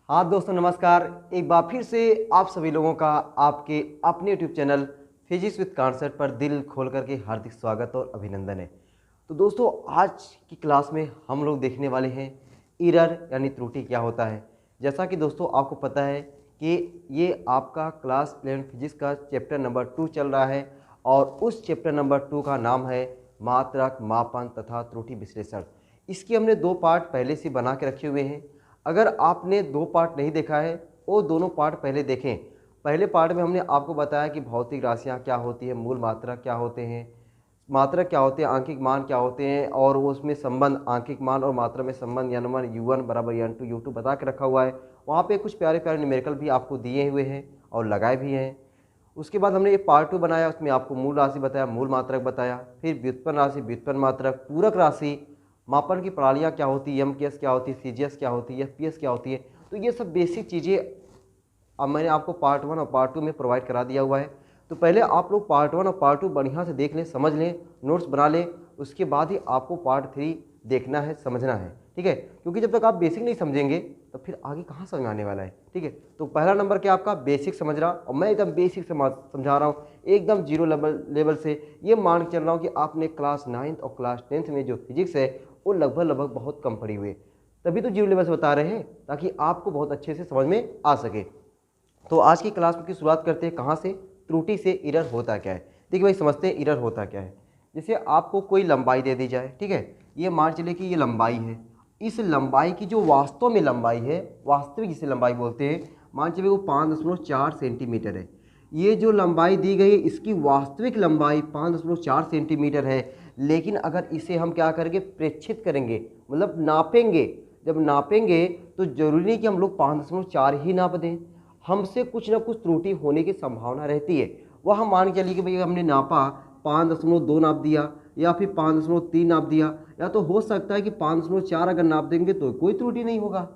हाँ दोस्तों नमस्कार। एक बार फिर से आप सभी लोगों का आपके अपने YouTube channel physics with concept पर दिल खोल करके हार्दिक स्वागत और अभिनंदन है। तो दोस्तों आज की क्लास में हम लोग देखने वाले हैं एरर यानी त्रुटि क्या होता है। जैसा कि दोस्तों आपको पता है कि ये आपका क्लास 11 फिजिक्स का चैप्टर नंबर 2 चल रहा है और उस चैप्टर नंबर 2 का नाम है मात्रक, मापन तथा त्रुटि विश्लेषण। इसके हमने 2 पार्ट पहले से बना के रखे हुए हैं। अगर आपने 2 पार्ट नहीं देखा है वो दोनों पार्ट पहले देखें। पहले पार्ट में हमने आपको बताया कि भौतिक राशियाँ क्या होती है, मूल मात्रक क्या होते हैं, मात्रक क्या होते हैं, आंकिक मान क्या होते हैं और उसमें संबंध आंकिक मान और मात्रा में संबंध n1 u1 बराबर n2 u2 बता के रखा हुआ है। वहाँ पे कुछ प्यारे प्यारे न्यूमेरिकल भी आपको दिए हुए हैं और लगाए भी हैं। उसके बाद हमने ये पार्ट 2 बनाया, उसमें आपको मूल राशि बताया, मूल मात्रक बताया, फिर व्युत्पन्न राशि, व्युत्पन्न मात्रक, पूरक राशि, मापन की प्रणालियाँ क्या होती है, एमकेएस क्या होती है, सीजीएस क्या होती है, एफपीएस क्या होती है। तो ये सब बेसिक चीज़ें अब मैंने आपको पार्ट 1 और पार्ट 2 में प्रोवाइड करा दिया हुआ है। तो पहले आप लोग पार्ट 1 और पार्ट 2 बढ़िया से देख लें, समझ लें, नोट्स बना लें। उसके बाद ही आपको पार्ट 3 देखना है, समझना है, ठीक है। क्योंकि जब तक आप बेसिक नहीं समझेंगे तो फिर आगे कहाँ समझ में आने वाला है, ठीक है। तो पहला नंबर क्या आपका बेसिक समझना, और मैं एकदम बेसिक समझा रहा हूँ, एकदम जीरो लेवल से। ये मान के चल रहा हूँ कि आपने क्लास 9th और क्लास 10th में जो फिजिक्स है वो लगभग बहुत कम पढ़ी हुई है, तभी तो जीरो लेवल से बता रहे हैं ताकि आपको बहुत अच्छे से समझ में आ सके। तो आज की क्लास की शुरुआत करते हैं कहाँ से, त्रुटि से। एरर होता क्या है, देखिए भाई समझते हैं एरर होता क्या है। जैसे आपको कोई लंबाई दे दी जाए, ठीक है, ये मान चले कि ये लंबाई है। इस लंबाई की जो वास्तव में लंबाई है, वास्तविक जिसे लंबाई बोलते हैं, मान चले वो 5.4 सेंटीमीटर है। ये जो लंबाई दी गई है इसकी वास्तविक लंबाई 5.4 सेंटीमीटर है। लेकिन अगर इसे हम क्या करेंगे, प्रेक्षित करेंगे, मतलब नापेंगे। जब नापेंगे तो जरूरी नहीं कि हम लोग 5.4 ही नाप दें, हमसे कुछ ना कुछ त्रुटि होने की संभावना रहती है। वह हम मान के चलिए कि भाई हमने नापा 5.2 नाप दिया या फिर 5.3 नाप दिया, या तो हो सकता है कि 5.4 अगर नाप देंगे तो कोई त्रुटि नहीं होगा।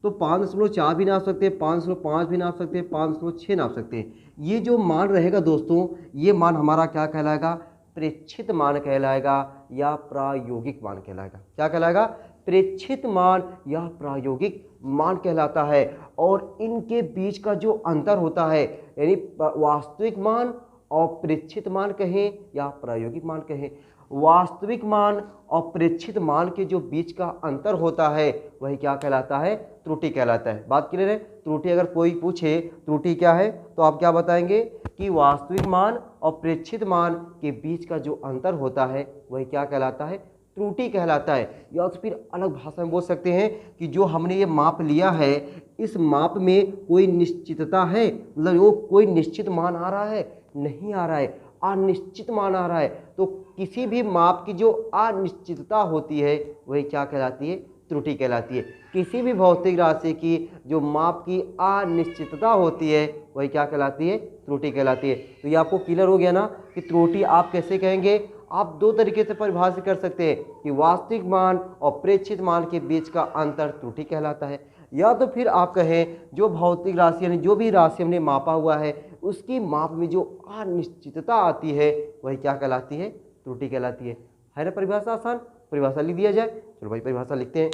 तो 5.4 भी नाप सकते हैं, 5.5 भी नाप सकते हैं, 5.6 नाप सकते हैं। ये जो मान रहेगा दोस्तों, ये मान हमारा क्या कहलाएगा, प्रेक्षित मान कहलाएगा या प्रायोगिक मान कहलाएगा। क्या कहलाएगा, प्रेक्षित मान या प्रायोगिक मान कहलाता है। और इनके बीच का जो अंतर होता है, यानी वास्तविक मान और प्रेक्षित मान कहें या प्रायोगिक मान कहें, वास्तविक मान और प्रेक्षित मान के जो बीच का अंतर होता है वही क्या कहलाता है, त्रुटि कहलाता है। बात क्लियर है। त्रुटि अगर कोई पूछे त्रुटि क्या है तो आप क्या बताएंगे कि वास्तविक मान और प्रेक्षित मान के बीच का जो अंतर होता है वही क्या कहलाता है, त्रुटि कहलाता है। या तो फिर अलग भाषा में बोल सकते हैं कि जो हमने ये माप लिया है, इस माप में कोई निश्चितता है, मतलब वो कोई निश्चित मान आ रहा है, नहीं आ रहा है, अनिश्चित मान आ रहा है। तो किसी भी माप की जो अनिश्चितता होती है वही क्या कहलाती है, त्रुटि कहलाती है। किसी भी भौतिक राशि की जो माप की अनिश्चितता होती है वही क्या कहलाती है, त्रुटि कहलाती है। तो ये आपको क्लियर हो गया ना कि त्रुटि आप कैसे कहेंगे। आप 2 तरीके से परिभाषित कर सकते हैं कि वास्तविक मान और प्रेक्षित मान के बीच का अंतर त्रुटि कहलाता है, या तो फिर आप कहें जो भौतिक राशि यानी जो भी राशि हमने मापा हुआ है उसकी माप में जो अनिश्चितता आती है वही क्या कहलाती है, त्रुटि कहलाती है ना। परिभाषा आसान, परिभाषा लिख दिया जाए। चलो भाई परिभाषा लिखते हैं,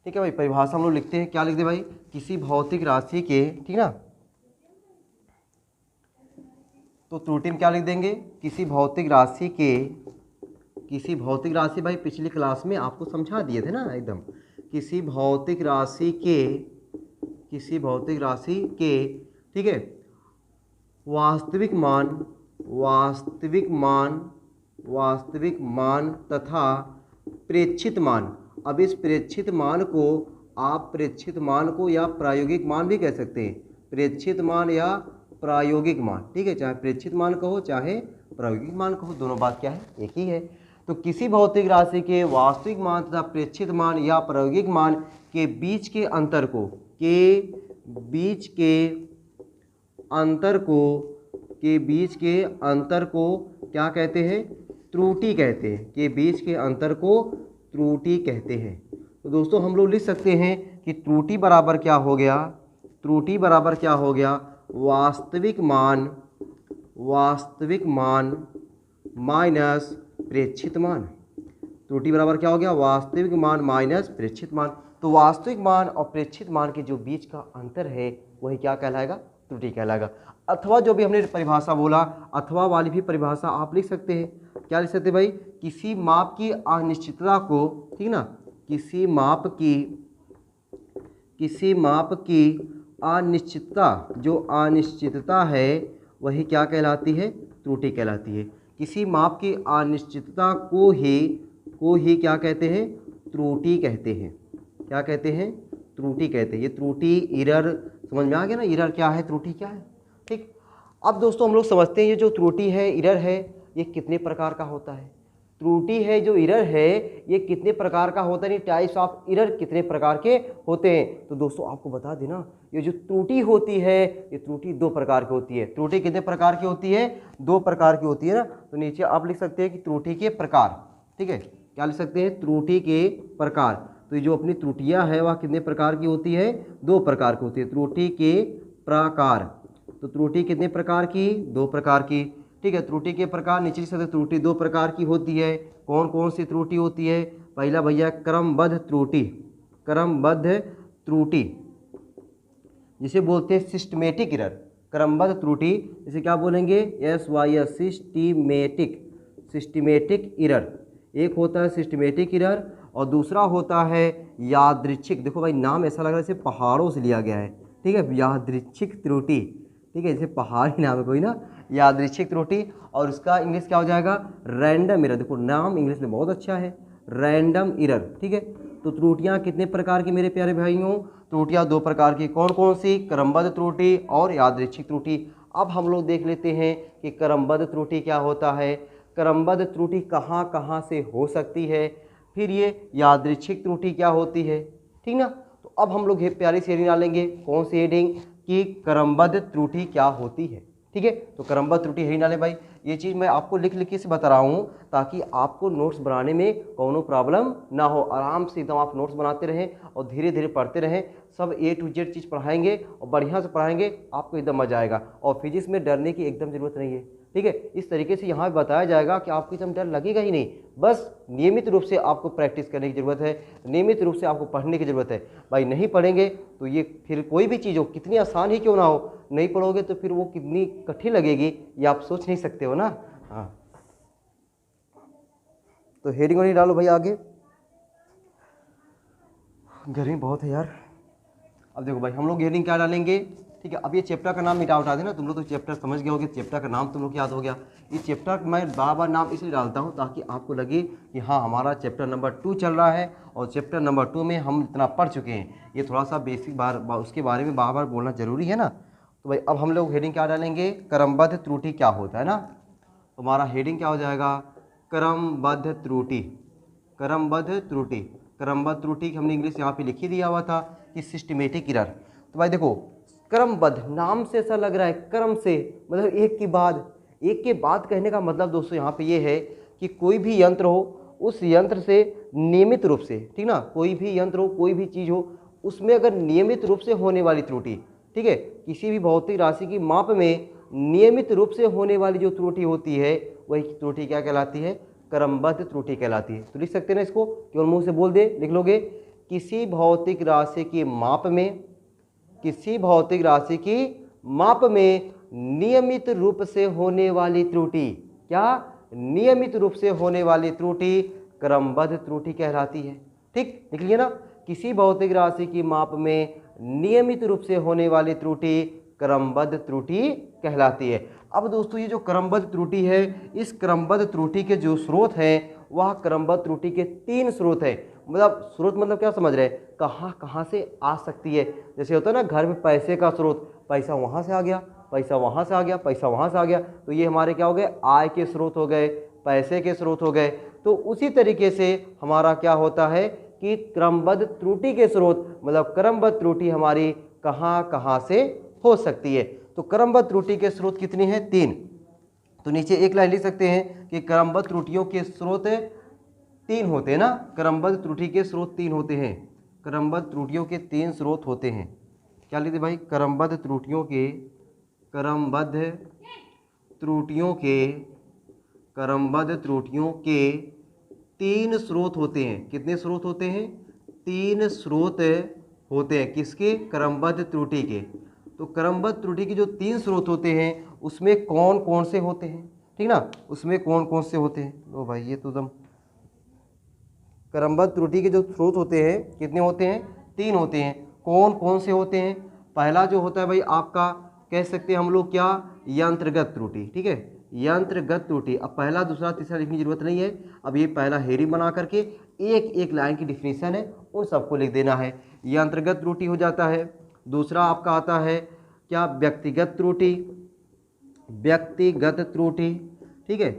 ठीक है भाई। परिभाषा हम लोग लिखते हैं, क्या लिखते हैं भाई, किसी भौतिक राशि के, ठीक ना, तो त्रुटि में क्या लिख देंगे, किसी भौतिक राशि के, किसी भौतिक राशि, भाई पिछली क्लास में आपको समझा दिए थे ना एकदम, किसी भौतिक राशि के, किसी भौतिक राशि के, ठीक है, वास्तविक मान, वास्तविक मान, वास्तविक मान तथा प्रेक्षित मान। अब इस प्रेक्षित मान को आप प्रेक्षित मान को या प्रायोगिक मान भी कह सकते हैं, प्रेक्षित मान या प्रायोगिक मान, ठीक है, चाहे प्रेक्षित मान कहो चाहे प्रायोगिक मान कहो, दोनों बात क्या है, एक ही है। तो किसी भौतिक राशि के वास्तविक मान तथा प्रेक्षित मान या प्रायोगिक मान के बीच के अंतर को, के बीच के अंतर को, के बीच के अंतर को क्या कहते हैं, त्रुटि कहते हैं। के बीच के अंतर को त्रुटि कहते हैं। तो दोस्तों हम लोग लिख सकते हैं कि त्रुटि बराबर क्या हो गया, त्रुटि बराबर क्या हो गया, वास्तविक मान, वास्तविक मान माइनस प्रेक्षित मान। त्रुटि बराबर क्या हो गया, वास्तविक मान माइनस प्रेक्षित मान। तो वास्तविक मान और प्रेक्षित मान के जो बीच का अंतर है वही क्या कहलाएगा, त्रुटि कहलाएगा। अथवा जो भी हमने परिभाषा बोला, अथवा वाली भी परिभाषा आप लिख सकते हैं। क्या लिख सकते हैं भाई, किसी माप की अनिश्चितता को, ठीक ना, किसी माप की अनिश्चितता, जो अनिश्चितता है वही क्या कहलाती है, त्रुटि कहलाती है। किसी माप की अनिश्चितता को ही क्या कहते हैं, त्रुटि कहते हैं। क्या कहते हैं, त्रुटि कहते हैं। ये त्रुटि, एरर समझ में आ गया ना, एरर क्या है, त्रुटि क्या है, ठीक। अब दोस्तों हम लोग समझते हैं ये जो त्रुटि है, एरर है, ये कितने प्रकार का होता है। त्रुटि है जो एरर है ये कितने प्रकार का होता है, टाइप्स ऑफ एरर कितने प्रकार के होते हैं। तो दोस्तों आपको बता देना, ये जो त्रुटि होती है ये त्रुटि 2 प्रकार की होती है। त्रुटि कितने प्रकार की होती है, 2 प्रकार की होती है ना। तो नीचे आप लिख सकते हैं कि त्रुटि के प्रकार, ठीक है, क्या लिख सकते हैं, त्रुटि के प्रकार। तो ये जो अपनी त्रुटियां है वह कितने प्रकार की होती है, 2 प्रकार की होती है, त्रुटि के प्रकार। तो त्रुटि कितने प्रकार की, 2 प्रकार की, ठीक है। त्रुटि के प्रकार नीचे लिख सकते, त्रुटि 2 प्रकार की होती है। कौन कौन सी त्रुटि होती है, पहला भैया क्रमबद्ध त्रुटि, क्रमबद्ध त्रुटि जिसे बोलते हैं सिस्टमेटिक एरर। क्रमबद्ध त्रुटि इसे क्या बोलेंगे, SYS, सिस्टमेटिक एरर। एक होता है सिस्टमेटिक एरर और दूसरा होता है यादृच्छिक। देखो भाई नाम ऐसा लग रहा है जैसे पहाड़ों से लिया गया है, ठीक है, यादृच्छिक त्रुटि, ठीक है, जैसे पहाड़ी नाम है कोई ना, यादृच्छिक त्रुटि। और उसका इंग्लिश क्या हो जाएगा, रैंडम एरर। देखो नाम इंग्लिश में बहुत अच्छा है, रैंडम एरर, ठीक है। तो त्रुटियां कितने प्रकार की मेरे प्यारे भाइयों, त्रुटियां 2 प्रकार की। कौन कौन सी, क्रमबद्ध त्रुटि और यादृच्छिक त्रुटि। अब हम लोग देख लेते हैं कि क्रमबद्ध त्रुटि क्या होता है, क्रमबद्ध त्रुटि कहाँ कहाँ से हो सकती है, फिर ये यादृच्छिक त्रुटि क्या होती है, ठीक ना। तो अब हम लोग प्यारी सी हेडिंग डालेंगे, कौन सी हेडिंग, कि क्रमबद्ध त्रुटि क्या होती है, ठीक है। तो क्रमबद्ध त्रुटि हेडिंग डालें भाई। ये चीज़ मैं आपको लिख लिख के से बता रहा हूँ ताकि आपको नोट्स बनाने में कोनो प्रॉब्लम ना हो। आराम से एकदम आप नोट्स बनाते रहें और धीरे धीरे पढ़ते रहें। सब A to Z चीज़ पढ़ाएंगे और बढ़िया से पढ़ाएंगे, आपको एकदम मजा आएगा। और फिजिक्स में डरने की एकदम ज़रूरत नहीं है, ठीक है। इस तरीके से यहाँ बताया जाएगा कि आपको एकदम डर लगेगा ही नहीं। बस नियमित रूप से आपको प्रैक्टिस करने की ज़रूरत है, नियमित रूप से आपको पढ़ने की ज़रूरत है भाई। नहीं पढ़ेंगे तो ये फिर कोई भी चीज़ हो, कितनी आसान ही क्यों ना हो, नहीं पढ़ोगे तो फिर वो कितनी कठिन लगेगी ये आप सोच नहीं सकते हो ना। हाँ, तो हेडिंग नहीं डालो भाई आगे, गर्मी बहुत है यार। अब देखो भाई हम लोग हेडिंग क्या डालेंगे, ठीक है। अब ये चैप्टर का नाम मिटा उठा देना, तुम लोग तो चैप्टर समझ गए होगे, चैप्टर का नाम तुम लोग याद हो गया। ये चैप्टर मैं बार बार नाम इसलिए डालता हूँ ताकि आपको लगे कि हाँ हमारा चैप्टर नंबर 2 चल रहा है और चैप्टर नंबर 2 में हम इतना पढ़ चुके हैं। ये थोड़ा सा बेसिक उसके बारे में बार बार बोलना जरूरी है ना। तो भाई अब हम लोग हेडिंग क्या डालेंगे, क्रमबद्ध त्रुटि क्या होता है ना। तो हमारा हेडिंग क्या हो जाएगा, क्रमबद्ध त्रुटि, क्रमबद्ध त्रुटि। क्रमबद्ध त्रुटि हमने इंग्लिश यहाँ पे लिख ही दिया हुआ था कि सिस्टमेटिक एरर। तो भाई देखो क्रमबद्ध, नाम से ऐसा लग रहा है क्रम से, मतलब एक के बाद कहने का मतलब दोस्तों यहाँ पे ये है कि कोई भी यंत्र हो उस यंत्र से नियमित रूप से, ठीक ना, कोई भी यंत्र हो कोई भी चीज़ हो उसमें अगर नियमित रूप से होने वाली त्रुटि, ठीक है, किसी भी भौतिक राशि की माप में नियमित रूप से होने वाली जो त्रुटि होती है वही त्रुटि क्या कहलाती है, क्रमबद्ध त्रुटि कहलाती है। तो लिख सकते हैं ना इसको, केवल मुंह से बोल दे, लिख लोगे, किसी भौतिक राशि की माप में, किसी भौतिक राशि की माप में नियमित रूप से होने वाली त्रुटि, क्या, नियमित रूप से होने वाली त्रुटि क्रमबद्ध त्रुटि कहलाती है। ठीक, लिख लिया ना, किसी भौतिक राशि की माप में नियमित रूप से होने वाली त्रुटि क्रमबद्ध त्रुटि कहलाती है। अब दोस्तों ये जो क्रमबद्ध त्रुटि है, इस क्रमबद्ध त्रुटि के जो स्रोत हैं वह क्रमबद्ध त्रुटि के 3 स्रोत हैं। मतलब स्रोत मतलब क्या समझ रहे हैं, कहाँ कहाँ से आ सकती है। जैसे होता है ना घर में पैसे का स्रोत, पैसा वहाँ से आ गया, पैसा वहाँ से आ गया, पैसा वहाँ से आ गया, तो ये हमारे क्या हो गए, आय के स्रोत हो गए, पैसे के स्रोत हो गए। तो उसी तरीके से हमारा क्या होता है कि क्रमबद्ध त्रुटि के स्रोत मतलब क्रमबद्ध त्रुटि हमारी कहाँ कहाँ से हो सकती है। तो क्रमबद्ध त्रुटि के स्रोत कितने हैं, 3। तो नीचे एक लाइन लिख सकते हैं कि क्रमबद्ध त्रुटियों के स्रोत 3 होते हैं ना, क्रमबद्ध त्रुटि के स्रोत 3 होते हैं, क्रमबद्ध त्रुटियों के 3 स्रोत होते हैं। क्या लिखते भाई, क्रमबद्ध त्रुटियों के, क्रमबद्ध त्रुटियों के, क्रमबद्ध त्रुटियों के 3 स्रोत होते हैं। कितने स्रोत होते हैं? 3 स्रोत होते हैं। किसके? क्रमबद्ध त्रुटि के। तो क्रमबद्ध त्रुटि के जो 3 स्रोत होते हैं उसमें कौन कौन से होते हैं, ठीक ना, उसमें कौन कौन से होते हैं? लो भाई ये तो एकदम, क्रमबद्ध त्रुटि के जो स्रोत होते हैं कितने होते हैं? 3 होते हैं। कौन कौन से होते हैं? पहला जो होता है भाई आपका, कह सकते हैं हम लोग क्या, यंत्रगत त्रुटि, ठीक है, यंत्रगत त्रुटि। अब पहला दूसरा तीसरा लिखने की जरूरत नहीं है, अब ये पहला हेडिंग बना करके एक एक लाइन की डिफिनीशन है उन सबको लिख देना है। यंत्रगत त्रुटि हो जाता है। दूसरा आपका आता है क्या, व्यक्तिगत त्रुटि, व्यक्तिगत त्रुटि, ठीक है।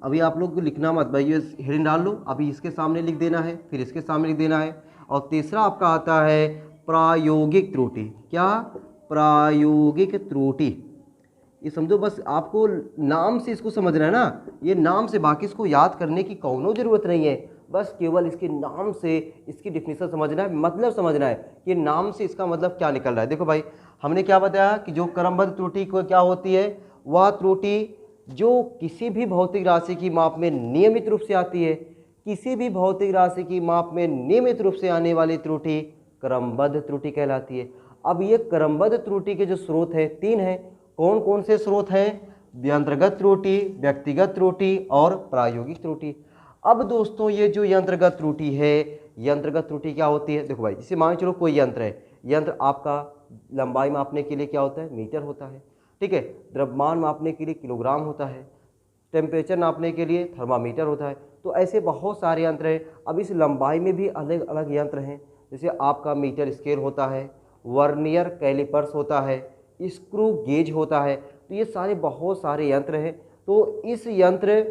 अभी आप लोग को लिखना मत भाई, ये हेडिंग डाल लो, अभी इसके सामने लिख देना है, फिर इसके सामने लिख देना है। और तीसरा आपका आता है प्रायोगिक त्रुटि। क्या? प्रायोगिक त्रुटि। ये समझो बस आपको नाम से इसको समझना है ना, ये नाम से, बाकी इसको याद करने की कौनो जरूरत नहीं है, बस केवल इसके नाम से इसकी डिफिनीशन समझना है, मतलब समझना है कि नाम से इसका मतलब क्या निकल रहा है। देखो भाई हमने क्या बताया कि जो क्रमबद्ध त्रुटि को क्या होती है, वह त्रुटि जो किसी भी भौतिक राशि की माप में नियमित रूप से आती है, किसी भी भौतिक राशि की माप में नियमित रूप से आने वाली त्रुटि क्रमबद्ध त्रुटि कहलाती है। अब ये क्रमबद्ध त्रुटि के जो स्रोत हैं 3 हैं। कौन कौन से स्रोत हैं? यंत्रगत त्रुटि, व्यक्तिगत त्रुटि और प्रायोगिक त्रुटि। अब दोस्तों ये जो यंत्रगत त्रुटि है, यंत्रगत त्रुटि क्या होती है? देखो भाई जैसे मान चलो कोई यंत्र है, यंत्र आपका लंबाई मापने के लिए क्या होता है? मीटर होता है, ठीक है। द्रव्यमान मापने के लिए किलोग्राम होता है, टेम्परेचर नापने के लिए थर्मामीटर होता है। तो ऐसे बहुत सारे यंत्र हैं। अब इस लंबाई में भी अलग अलग यंत्र हैं, जैसे आपका मीटर स्केल होता है, वर्नियर कैलिपर्स होता है, स्क्रू गेज होता है। तो ये सारे बहुत सारे यंत्र हैं। तो इस यंत्र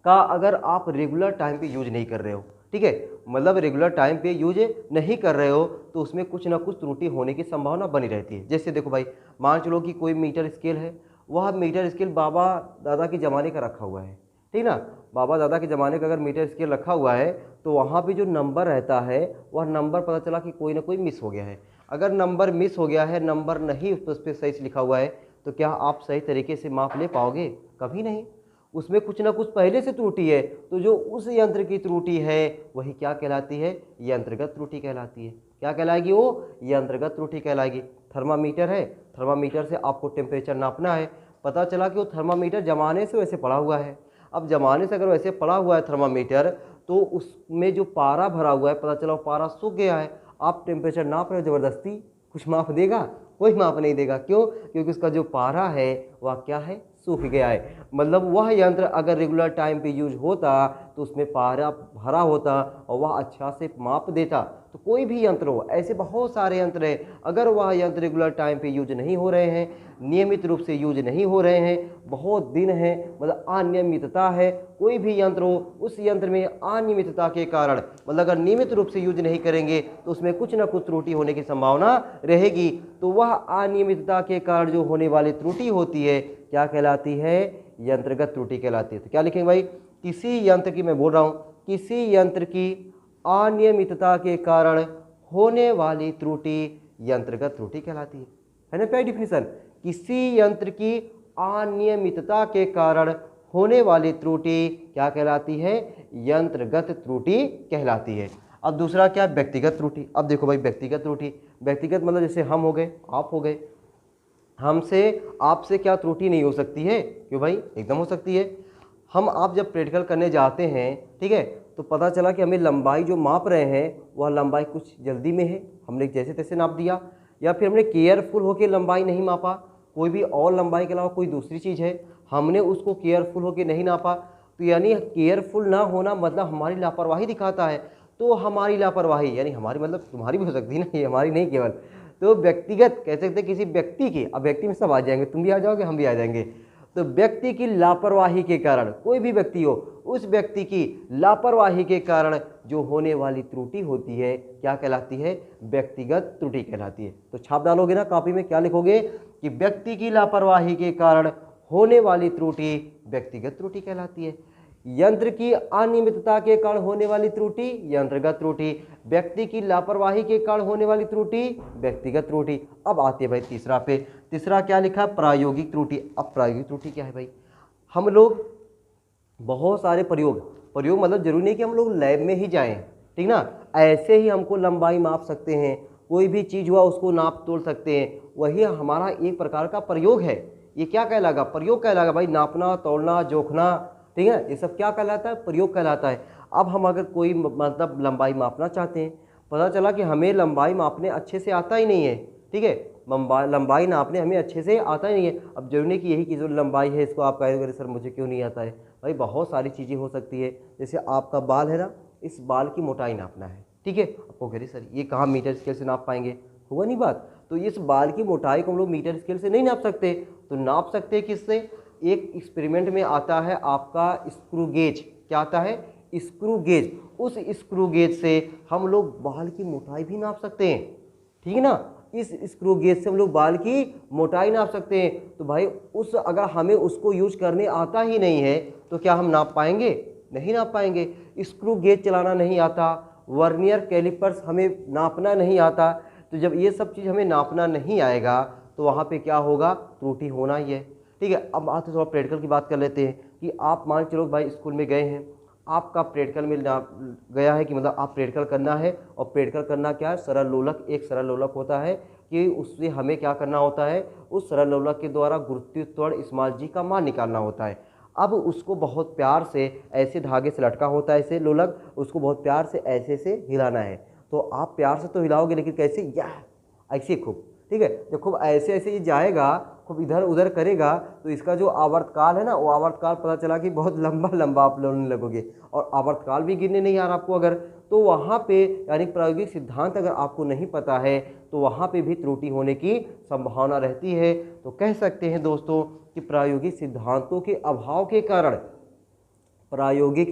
का अगर आप रेगुलर टाइम पे यूज नहीं कर रहे हो, ठीक है, मतलब रेगुलर टाइम पे यूज नहीं कर रहे हो, तो उसमें कुछ ना कुछ त्रुटि होने की संभावना बनी रहती है। जैसे देखो भाई मान चलो कि कोई मीटर स्केल है, वह मीटर स्केल बाबा दादा के ज़माने का रखा हुआ है, ठीक ना, बाबा दादा के ज़माने का अगर मीटर स्केल रखा हुआ है तो वहाँ पे जो नंबर रहता है वह नंबर पता चला कि कोई ना कोई मिस हो गया है। अगर नंबर मिस हो गया है, नंबर नहीं उस पर सही से लिखा हुआ है, तो क्या आप सही तरीके से माप ले पाओगे? कभी नहीं। उसमें कुछ ना कुछ पहले से त्रुटि है। तो जो उस यंत्र की त्रुटि है वही क्या कहलाती है? यंत्रगत त्रुटि कहलाती है। क्या कहलाएगी वो? यंत्रगत त्रुटि कहलाएगी। थर्मामीटर है, थर्मामीटर से आपको टेम्परेचर नापना है, पता चला कि वो थर्मामीटर जमाने से वैसे पड़ा हुआ है। अब जमाने से अगर वैसे पड़ा हुआ है थर्मामीटर, तो उसमें जो पारा भरा हुआ है, पता चला वो पारा सूख गया है, आप टेम्परेचर नाप रहे हो, ज़बरदस्ती कुछ माप देगा? कोई माप नहीं देगा। क्यों? क्योंकि उसका जो पारा है वह क्या है? सूख गया है। मतलब वह यंत्र अगर रेगुलर टाइम पे यूज होता तो उसमें पारा भरा होता और वह अच्छा से माप देता। तो कोई भी यंत्र हो, ऐसे बहुत सारे यंत्र हैं, अगर वह यंत्र रेगुलर टाइम पे यूज नहीं हो रहे हैं, नियमित रूप से यूज नहीं हो रहे हैं, बहुत दिन है, मतलब अनियमितता है, कोई भी यंत्र हो, उस यंत्र में अनियमितता के कारण, मतलब अगर नियमित रूप से यूज नहीं करेंगे तो उसमें कुछ ना कुछ त्रुटि होने की संभावना रहेगी। तो वह अनियमितता के कारण जो होने वाली त्रुटि होती है क्या कहलाती है? यंत्रगत त्रुटि कहलाती है। तो क्या लिखेंगे भाई? किसी यंत्र की, मैं बोल रहा हूँ, किसी यंत्र की अनियमितता के कारण होने वाली त्रुटि यंत्रगत त्रुटि कहलाती है ना। पहली डिफिनीशन, किसी यंत्र की अनियमितता के कारण होने वाली त्रुटि क्या कहलाती है? यंत्रगत त्रुटि कहलाती है। अब दूसरा क्या? व्यक्तिगत त्रुटि। अब देखो भाई व्यक्तिगत त्रुटि, व्यक्तिगत मतलब जैसे हम हो गए, आप हो गए, हमसे आपसे क्या त्रुटि नहीं हो सकती है? क्यों भाई? एकदम हो सकती है। हम आप जब प्रैक्टिकल करने जाते हैं, ठीक है, तो पता चला कि हमें लंबाई जो माप रहे हैं वह लंबाई कुछ जल्दी में है, हमने जैसे तैसे नाप दिया, या फिर हमने केयरफुल होकर लंबाई नहीं मापा, कोई भी और लंबाई के अलावा कोई दूसरी चीज़ है, हमने उसको केयरफुल होकर नहीं नापा। तो यानी केयरफुल ना होना मतलब हमारी लापरवाही दिखाता है। तो हमारी लापरवाही यानी हमारी, मतलब तुम्हारी भी हो सकती है ना, ये हमारी नहीं केवल। तो व्यक्तिगत कह सकते हैं किसी व्यक्ति की, अब व्यक्ति में सब आ जाएंगे, तुम भी आ जाओगे, हम भी आ जाएंगे। तो व्यक्ति की लापरवाही के कारण, कोई भी व्यक्ति हो, उस व्यक्ति की लापरवाही के कारण जो होने वाली त्रुटि होती है क्या कहलाती है? व्यक्तिगत त्रुटि कहलाती है। तो छाप डालोगे ना कॉपी में, क्या लिखोगे कि व्यक्ति की लापरवाही के कारण होने वाली त्रुटि व्यक्तिगत त्रुटि कहलाती है। यंत्र की अनियमितता के कारण होने वाली त्रुटि यंत्रगत त्रुटि, व्यक्ति की लापरवाही के कारण होने वाली त्रुटि व्यक्तिगत त्रुटि। अब आते हैं भाई तीसरा पे। तीसरा क्या लिखा? प्रायोगिक त्रुटि। अब प्रायोगिक त्रुटि क्या है भाई? हम लोग बहुत सारे प्रयोग प्रयोग मतलब जरूरी नहीं कि हम लोग लैब में ही जाएं, ठीक ना। ऐसे ही हमको लंबाई माप सकते हैं, कोई भी चीज़ हुआ उसको नाप तोल सकते हैं, वही हमारा एक प्रकार का प्रयोग है। ये क्या कहलाएगा? प्रयोग कहलाएगा भाई। नापना, तोड़ना, जोखना, ठीक है, ये सब क्या कहलाता है? प्रयोग कहलाता है। अब हम अगर कोई मतलब लंबाई मापना चाहते हैं, पता चला कि हमें लंबाई मापने अच्छे से आता ही नहीं है, ठीक है, लंबाई नापने हमें अच्छे से आता ही नहीं है। अब जरूरी नहीं कि यही की जो लंबाई है इसको आप कहेंगे सर मुझे क्यों नहीं आता है। भाई बहुत सारी चीज़ें हो सकती है, जैसे आपका बाल है ना, इस बाल की मोटाई नापना है, ठीक है, आपको कह रही सर ये कहाँ मीटर स्केल से नाप पाएंगे, होगा नहीं बात। तो इस बाल की मोटाई को हम लोग मीटर स्केल से नहीं नाप सकते, तो नाप सकते हैं किससे? एक एक्सपेरिमेंट में आता है आपका स्क्रू गेज। क्या आता है? Screw gauge. उस स्क्रू गेज से हम लोग बाल की मोटाई भी नाप सकते हैं, ठीक है ना। इस स्क्रू गेज से हम लोग बाल की मोटाई नाप सकते हैं। तो भाई उस अगर हमें उसको यूज करने आता ही नहीं है तो क्या हम नाप पाएंगे? नहीं नाप पाएंगे। स्क्रू गेज चलाना नहीं आता, वर्नियर कैलिपर्स हमें नापना नहीं आता, तो जब ये सब चीज़ हमें नापना नहीं आएगा तो वहाँ पे क्या होगा? त्रुटि होना ही है, ठीक है। अब बात थोड़ा प्रैक्टिकल की बात कर लेते हैं कि आप मान चलो भाई स्कूल में गए हैं, आपका प्रैक्टिकल में गया है कि मतलब आप प्रैक्टिकल करना है, और प्रैक्टिकल करना क्या है? सरल लोलक। एक सरल लोलक होता है कि उससे हमें क्या करना होता है? उस सरल लोलक के द्वारा गुरुत्वाकर्षण स्मॉल जी का मान निकालना होता है। अब उसको बहुत प्यार से ऐसे धागे से लटका होता है ऐसे लोलक, उसको बहुत प्यार से ऐसे से हिलाना है। तो आप प्यार से तो हिलाओगे, लेकिन कैसे? या ऐसे खूब, ठीक है। जब खूब ऐसे ऐसे ये जाएगा, खूब इधर उधर करेगा, तो इसका जो आवर्तकाल है ना, वो आवर्तकाल पता चला कि बहुत लंबा लंबा आप लोगने लगोगे, और आवर्तकाल भी गिनने नहीं आ रहा आपको अगर, तो वहाँ पे यानी प्रायोगिक सिद्धांत अगर आपको नहीं पता है तो वहाँ पे भी त्रुटि होने की संभावना रहती है। तो कह सकते हैं दोस्तों कि प्रायोगिक सिद्धांतों के अभाव के कारण, प्रायोगिक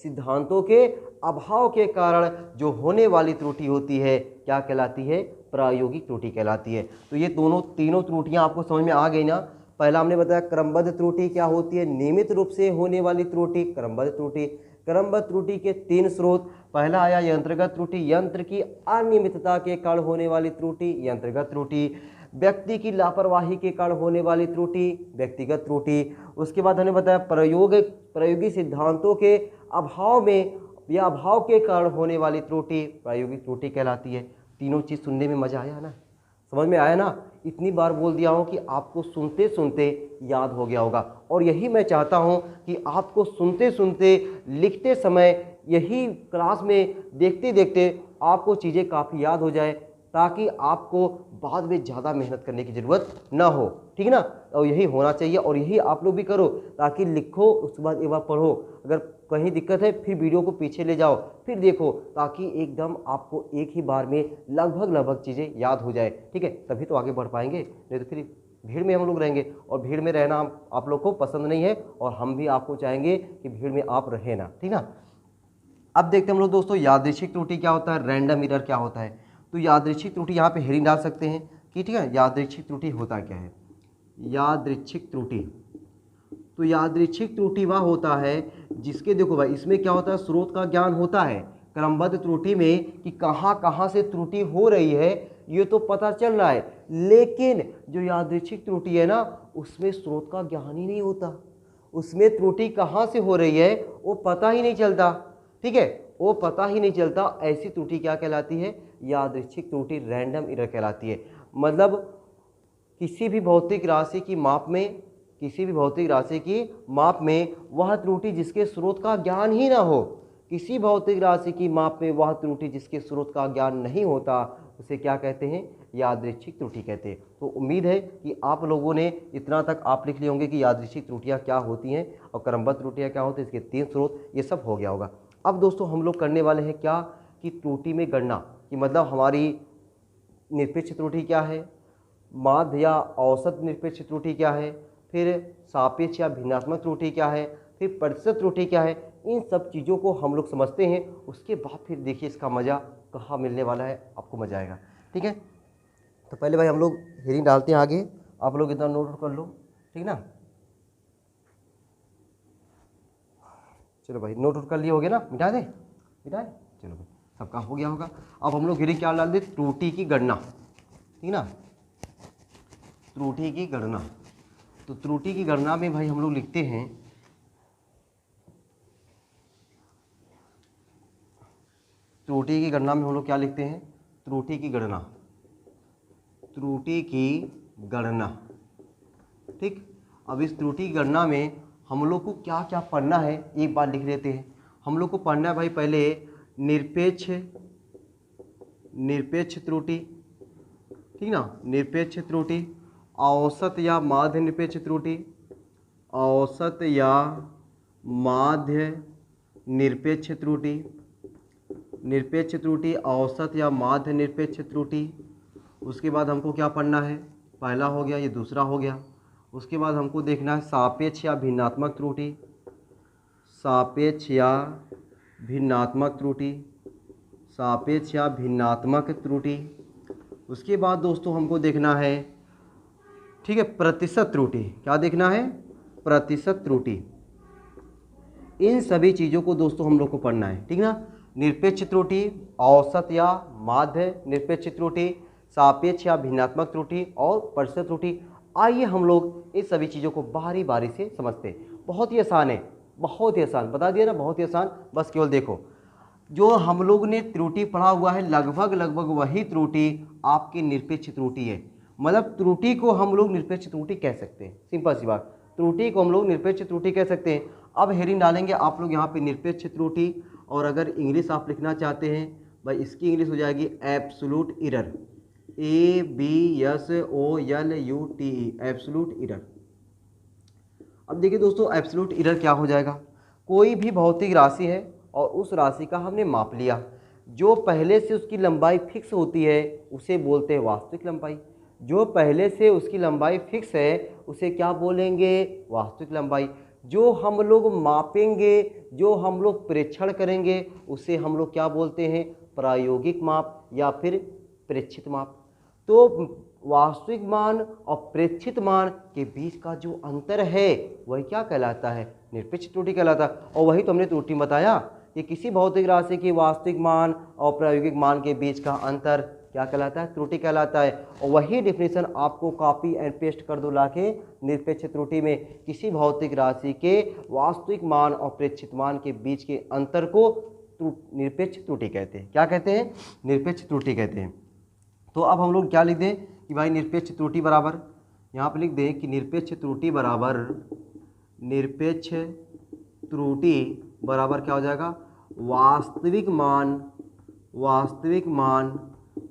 सिद्धांतों के अभाव के कारण जो होने वाली त्रुटि होती है क्या कहलाती है? प्रायोगिक त्रुटि कहलाती है। तो ये तीनों त्रुटियां आपको समझ में आ गई ना। पहला हमने बताया क्रमबद्ध त्रुटि क्या होती है? नियमित रूप से होने वाली त्रुटि क्रमबद्ध त्रुटि। क्रमबद्ध त्रुटि के 3 स्रोत, पहला आया यंत्रगत त्रुटि, यंत्र की अनियमितता के कारण होने वाली त्रुटि यंत्रगत त्रुटि। व्यक्ति की लापरवाही के कारण होने वाली त्रुटि व्यक्तिगत त्रुटि। उसके बाद हमने बताया प्रायोगिक सिद्धांतों के अभाव में या अभाव के कारण होने वाली त्रुटि प्रायोगिक त्रुटि कहलाती है। तीनों चीज़ सुनने में मजा आया ना, समझ में आया ना। इतनी बार बोल दिया हूँ कि आपको सुनते सुनते याद हो गया होगा, और यही मैं चाहता हूँ कि आपको सुनते सुनते लिखते समय यही क्लास में देखते देखते आपको चीज़ें काफ़ी याद हो जाए, ताकि आपको बाद में ज़्यादा मेहनत करने की ज़रूरत ना हो, ठीक है ना। और यही होना चाहिए, और यही आप लोग भी करो, ताकि लिखो उसके बाद एक बार पढ़ो, अगर कहीं दिक्कत है फिर वीडियो को पीछे ले जाओ फिर देखो, ताकि एकदम आपको एक ही बार में लगभग चीज़ें याद हो जाए, ठीक है। तभी तो आगे बढ़ पाएंगे, नहीं तो फिर भीड़ में हम लोग रहेंगे, और भीड़ में रहना आप लोग को पसंद नहीं है, और हम भी आपको चाहेंगे कि भीड़ में आप रहे ना, ठीक ना। अब देखते हैं हम लोग दोस्तों यादृच्छिक त्रुटि क्या होता है, रैंडम एरर क्या होता है। तो यादृच्छिक त्रुटि यहाँ पे हेडिंग डाल सकते हैं कि ठीक है, यादृच्छिक त्रुटि होता क्या है। यादृच्छिक त्रुटि, तो यादृच्छिक त्रुटि वह होता है जिसके, देखो भाई इसमें क्या होता है, स्रोत का ज्ञान होता है क्रमबद्ध त्रुटि में कि कहाँ कहाँ से त्रुटि हो रही है ये तो पता चल रहा है, लेकिन जो यादृच्छिक त्रुटि है ना उसमें स्रोत का ज्ञान ही नहीं होता, उसमें त्रुटि कहाँ से हो रही है वो पता ही नहीं चलता, ठीक है, वो पता ही नहीं चलता। ऐसी त्रुटि क्या कहलाती है? यादृच्छिक त्रुटि, रैंडम एरर कहलाती है। मतलब किसी भी भौतिक राशि की माप में, किसी भी भौतिक राशि की माप में वह त्रुटि जिसके स्रोत का ज्ञान ही ना हो, किसी भौतिक राशि की माप में वह त्रुटि जिसके स्रोत का ज्ञान नहीं होता, उसे क्या कहते हैं? यादृच्छिक त्रुटि कहते हैं। तो उम्मीद है कि आप लोगों ने इतना तक आप लिख लिए होंगे कि यादृच्छिक त्रुटियां क्या होती हैं और क्रमबद्ध त्रुटियां क्या होती हैं, इसके 3 स्रोत, ये सब हो गया होगा। अब दोस्तों हम लोग करने वाले हैं क्या कि त्रुटि में गणना, कि मतलब हमारी निरपेक्ष त्रुटि क्या है, माध्य या औसत निरपेक्ष त्रुटि क्या है, फिर सापेक्ष या भिन्नात्मक त्रुटि क्या है, फिर प्रतिशत त्रुटि क्या है। इन सब चीज़ों को हम लोग समझते हैं, उसके बाद फिर देखिए इसका मज़ा कहाँ मिलने वाला है, आपको मज़ा आएगा, ठीक है। तो पहले भाई हम लोग हेडिंग डालते हैं आगे, आप लोग इतना नोट कर लो, ठीक ना। चलो भाई नोट कर लिए होगे ना, मिटा दे, मिटाए, चलो भाई सबका हो गया होगा। अब हम लोग हेडिंग क्या डाल दे? त्रुटि की गणना, ठीक ना, त्रुटि की गणना। तो त्रुटि की गणना में भाई हम लोग लिखते हैं त्रुटि की गणना में हम लोग क्या लिखते हैं, त्रुटि की गणना, त्रुटि की गणना। ठीक, अब इस त्रुटि की गणना में हम लोग को क्या क्या पढ़ना है एक बार लिख लेते हैं। हम लोग को पढ़ना है भाई पहले निरपेक्ष त्रुटि, ठीक ना, निरपेक्ष त्रुटि, औसत या माध्य निरपेक्ष त्रुटि, औसत या माध्य निरपेक्ष त्रुटि, निरपेक्ष त्रुटि, औसत या माध्य निरपेक्ष त्रुटि। उसके बाद हमको क्या पढ़ना है, पहला हो गया, ये दूसरा हो गया। उसके बाद हमको देखना है सापेक्ष या भिन्नात्मक त्रुटि, सापेक्ष या भिन्नात्मक त्रुटि, सापेक्ष या भिन्नात्मक त्रुटि। उसके बाद दोस्तों हमको देखना है, ठीक है, प्रतिशत त्रुटि। क्या देखना है, प्रतिशत त्रुटि। इन सभी चीज़ों को दोस्तों हम लोग को पढ़ना है, ठीक ना। निरपेक्ष त्रुटि, औसत या माध्य निरपेक्ष त्रुटि, सापेक्ष या भिन्नात्मक त्रुटि और प्रतिशत त्रुटि। आइए हम लोग इस सभी चीज़ों को बारी बारी से समझते हैं। बहुत ही आसान है, बहुत ही आसान, बता दिया ना, बहुत ही आसान। बस केवल देखो, जो हम लोग ने त्रुटि पढ़ा हुआ है लगभग वही त्रुटि आपकी निरपेक्ष त्रुटि है। मतलब त्रुटि को हम लोग निरपेक्ष त्रुटि कह सकते हैं, सिंपल सी बात, त्रुटि को हम लोग निरपेक्ष त्रुटि कह सकते हैं। अब हेडिंग डालेंगे आप लोग यहाँ पे निरपेक्ष त्रुटि, और अगर इंग्लिश आप लिखना चाहते हैं भाई, इसकी इंग्लिश हो जाएगी absolute error, ABSOLUTE, absolute error. अब देखिए दोस्तों, एब्सोल्यूट एरर क्या हो जाएगा, कोई भी भौतिक राशि है और उस राशि का हमने माप लिया, जो पहले से उसकी लंबाई फिक्स होती है उसे बोलते हैं वास्तविक लंबाई। जो पहले से उसकी लंबाई फिक्स है उसे क्या बोलेंगे, वास्तविक लंबाई। जो हम लोग मापेंगे, जो हम लोग प्रेक्षण करेंगे, उसे हम लोग क्या बोलते हैं, प्रायोगिक माप या फिर प्रेक्षित माप। तो वास्तविक मान और प्रेक्षित मान के बीच का जो अंतर है वही क्या कहलाता है, निरपेक्ष त्रुटि कहलाता है। और वही तो हमने त्रुटि बताया कि किसी भौतिक राशि के वास्तविक मान और प्रायोगिक मान के बीच का अंतर क्या कहलाता है, त्रुटि कहलाता है। और वही डिफिनीशन आपको कॉपी एंड पेस्ट कर दो लाके निरपेक्ष त्रुटि में, किसी भौतिक राशि के वास्तविक मान और प्रेक्षित मान के बीच के अंतर को निरपेक्ष त्रुटि कहते हैं। क्या कहते हैं, निरपेक्ष त्रुटि कहते हैं। तो अब हम लोग क्या लिख दें कि भाई निरपेक्ष त्रुटि बराबर, यहाँ पर लिख दें कि निरपेक्ष त्रुटि बराबर, निरपेक्ष त्रुटि बराबर क्या हो जाएगा, वास्तविक मान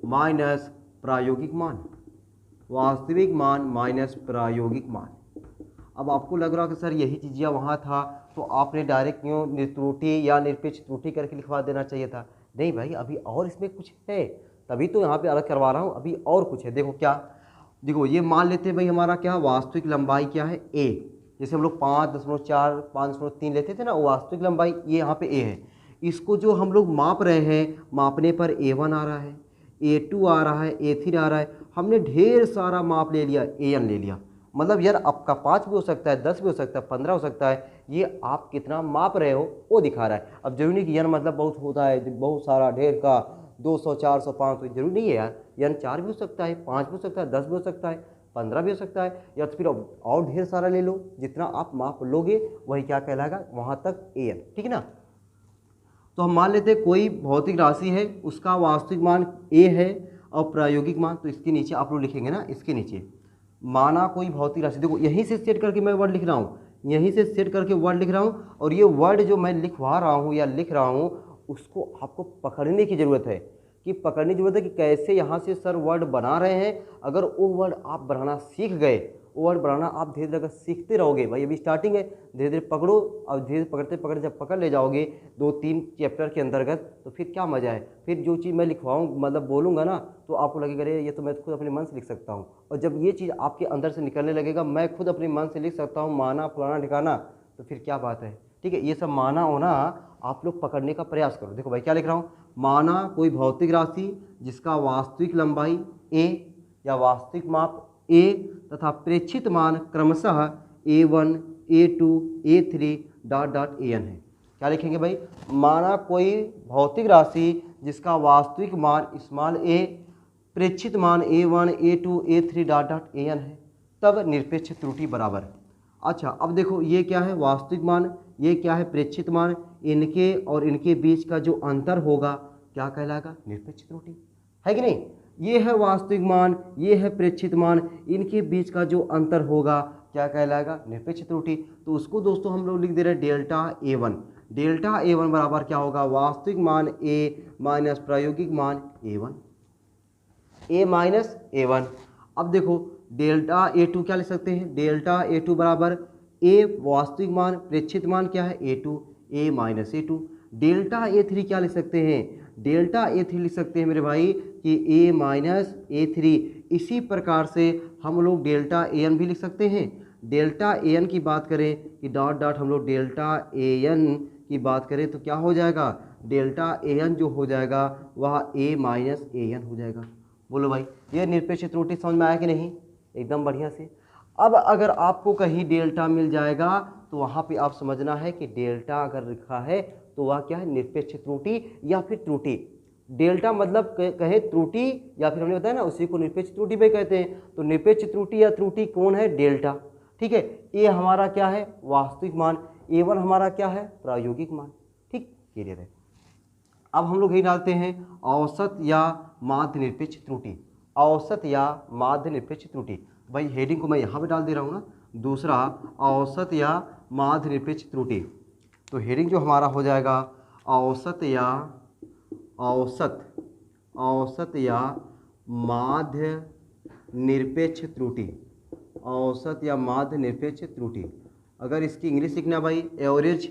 माइनस प्रायोगिक मान, वास्तविक मान माइनस प्रायोगिक मान। अब आपको लग रहा कि सर यही चीज़ वहाँ था, तो आपने डायरेक्ट क्यों त्रुटि या निरपेक्ष त्रुटि करके लिखवा देना चाहिए था। नहीं भाई, अभी और इसमें कुछ है, तभी तो यहाँ पे अलग करवा रहा हूँ, अभी और कुछ है। देखो क्या, देखो ये मान लेते हैं भाई हमारा क्या वास्तविक लंबाई क्या है, A। जैसे हम लोग 5.4 5.3 लेते थे ना, वो वास्तविक लंबाई ये यहाँ पे A है। इसको जो हम लोग माप रहे हैं, मापने पर A1 आ रहा है, A2 आ रहा है, A3 आ रहा है। हमने ढेर सारा माप ले लिया, AN ले लिया। मतलब यार आपका 5 भी हो सकता है, 10 भी हो सकता है, 15 हो सकता है, ये आप कितना माप रहे हो वो दिखा रहा है। अब जरूरी नहीं कि यन मतलब बहुत होता है, बहुत सारा ढेर का 200 400 500, जरूरी नहीं है यार। यन 4 भी हो सकता है, 5 भी हो सकता है, 10 भी हो सकता है, 15 भी हो सकता है, या तो फिर और ढेर सारा ले लो। जितना आप माप लोगे वही क्या कहलाएगा, वहाँ तक AN, ठीक है ना। तो हम मान लेते हैं कोई भौतिक राशि है, उसका वास्तविक मान A है और प्रायोगिक मान, तो इसके नीचे आप लोग लिखेंगे ना, इसके नीचे माना कोई भौतिक राशि। देखो यहीं से सेट करके मैं वर्ड लिख रहा हूँ, यहीं से सेट करके वर्ड लिख रहा हूँ, और ये वर्ड जो मैं लिखवा रहा हूँ या लिख रहा हूँ उसको आपको पकड़ने की ज़रूरत है, कि पकड़ने की ज़रूरत है कि कैसे यहाँ से सर वर्ड बना रहे हैं। अगर वो वर्ड आप बनाना सीख गए, वो वर्ड बनाना आप धीरे धीरे अगर सीखते रहोगे, भाई अभी स्टार्टिंग है, धीरे धीरे पकड़ो, और धीरे पकड़ते पकड़ते जब पकड़ ले जाओगे 2-3 चैप्टर के अंतर्गत, तो फिर क्या मज़ा है। फिर जो चीज़ मैं लिखवाऊँ मतलब बोलूँगा ना, तो आपको लगेगा अरे ये तो मैं खुद अपने मन से लिख सकता हूँ। और जब ये चीज़ आपके अंदर से निकलने लगेगा, मैं खुद अपने मन से लिख सकता हूँ, माना फलाना ठिकाना, तो फिर क्या बात है, ठीक है। ये सब माना होना आप लोग पकड़ने का प्रयास करो। देखो भाई क्या लिख रहा हूँ, माना कोई भौतिक राशि जिसका वास्तविक लंबाई A या वास्तविक माप A तथा प्रेक्षित मान क्रमशः A1 A2 A3 AN है। क्या लिखेंगे भाई, माना कोई भौतिक राशि जिसका वास्तविक मान स्मॉल a, प्रेक्षित मान A1 A2 A3 AN है, तब निरपेक्ष त्रुटि बराबर। अच्छा अब देखो ये क्या है वास्तविक मान, ये क्या है प्रेक्षित मान, इनके और इनके बीच का जो अंतर होगा क्या कहलाएगा, निरपेक्ष त्रुटि, है कि नहीं। ये है वास्तविक मान, ये है प्रेक्षित मान, इनके बीच का जो अंतर होगा क्या कहलाएगा, निरपेक्ष त्रुटि। तो उसको दोस्तों हम लोग लिख दे रहे हैं डेल्टा A1। डेल्टा A1 बराबर क्या होगा, वास्तविक मान A माइनस प्रायोगिक मान A1, A माइनस A1। अब देखो डेल्टा A2 क्या लिख सकते हैं, डेल्टा A2 बराबर A वास्तविक मान, प्रेक्षित मान क्या है A2, A minus A2। Delta A3 क्या लिख सकते हैं, डेल्टा A3 लिख सकते हैं मेरे भाई कि A माइनस A3। इसी प्रकार से हम लोग डेल्टा AN भी लिख सकते हैं। डेल्टा AN की बात करें कि डॉट डॉट हम लोग डेल्टा AN की बात करें तो क्या हो जाएगा, डेल्टा AN जो हो जाएगा वह A माइनस AN हो जाएगा। बोलो भाई, ये निरपेक्ष त्रुटि समझ में आया कि नहीं, एकदम बढ़िया से। अब अगर आपको कहीं डेल्टा मिल जाएगा तो वहाँ पे आप समझना है कि डेल्टा अगर लिखा है तो वह क्या है, निरपेक्ष त्रुटि या फिर त्रुटि। डेल्टा मतलब कहे त्रुटि या फिर हमने बताया ना उसी को निरपेक्ष त्रुटि भी कहते हैं। तो निरपेक्ष त्रुटि या त्रुटि कौन है, डेल्टा, ठीक है। ए हमारा क्या है, वास्तविक मान, A1 हमारा क्या है, प्रायोगिक मान, ठीक, क्लियर है। अब हम लोग यही डालते हैं औसत या माध्य निरपेक्ष त्रुटि, औसत या माध्य निरपेक्ष त्रुटि। भाई हेडिंग को मैं यहाँ पे डाल दे रहा हूँ ना, दूसरा औसत या माध्य निरपेक्ष त्रुटि। तो हेडिंग जो हमारा हो जाएगा औसत या माध्य निरपेक्ष त्रुटि, औसत या माध्य निरपेक्ष त्रुटि। अगर इसकी इंग्लिश सीखना भाई, एवरेज,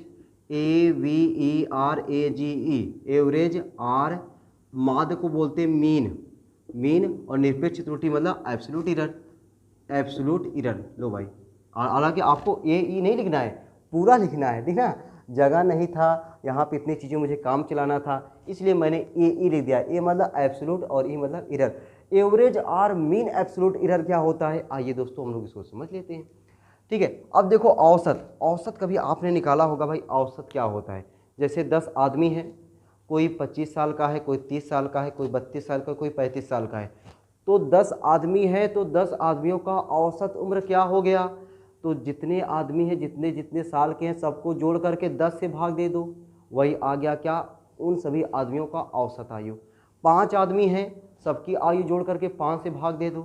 AVERAGE, एवरेज, आर, माध्य को बोलते हैं मीन, मीन, और निरपेक्ष त्रुटि मतलब एब्सोल्यूट एरर, एब्सोल्यूट एरर। लो भाई, हालांकि आपको AE नहीं लिखना है, पूरा लिखना है, ठीक है। जगह नहीं था यहाँ पे, इतनी चीज़ें मुझे काम चलाना था, इसलिए मैंने AE लिख दिया। A मतलब एब्सोल्यूट और E मतलब error. Average or mean absolute error क्या होता है, आइए दोस्तों हम लोग इसको समझ लेते हैं, ठीक है। अब देखो औसत, औसत कभी आपने निकाला होगा भाई, औसत क्या होता है। जैसे 10 आदमी हैं, कोई 25 साल का है, कोई 30 साल का है, कोई 32 साल का, कोई 35 साल का है। तो 10 आदमी है तो 10 आदमियों का औसत उम्र क्या हो गया, तो जितने आदमी हैं, जितने जितने साल के हैं, सबको जोड़ करके 10 से भाग दे दो, वही आ गया क्या, उन सभी आदमियों का औसत आयु। 5 आदमी हैं, सबकी आयु जोड़ करके 5 से भाग दे दो।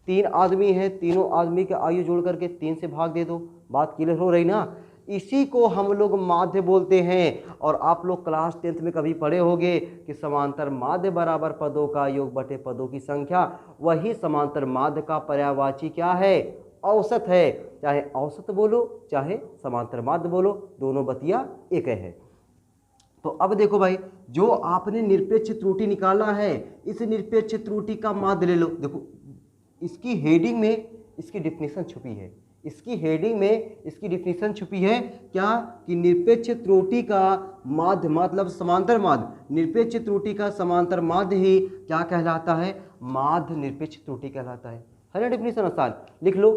3 आदमी हैं, तीनों आदमी की आयु जोड़ करके 3 से भाग दे दो। बात क्लियर हो रही ना। इसी को हम लोग माध्य बोलते हैं। और आप लोग क्लास 10th में कभी पढ़े होंगे कि समांतर माध्य बराबर पदों का योग बटे पदों की संख्या। वही समांतर माध्य का पर्यायवाची क्या है, औसत है। चाहे औसत बोलो चाहे समांतर माध्य बोलो, दोनों बतिया एक है। तो अब देखो भाई, जो आपने निरपेक्ष त्रुटि निकाला है, इस निरपेक्ष त्रुटि का माध्य ले लो। देखो इसकी हेडिंग में इसकी डिफिनीशन छुपी है, इसकी हेडिंग में इसकी डिफिनीशन छुपी है क्या, कि निरपेक्ष त्रुटि का माध्य मतलब समांतर माध्य, निरपेक्ष त्रुटि का समांतर माध्य ही क्या कहलाता है, माध्य निरपेक्ष त्रुटि कहलाता है ना। डिफिनीशन आसान लिख लो,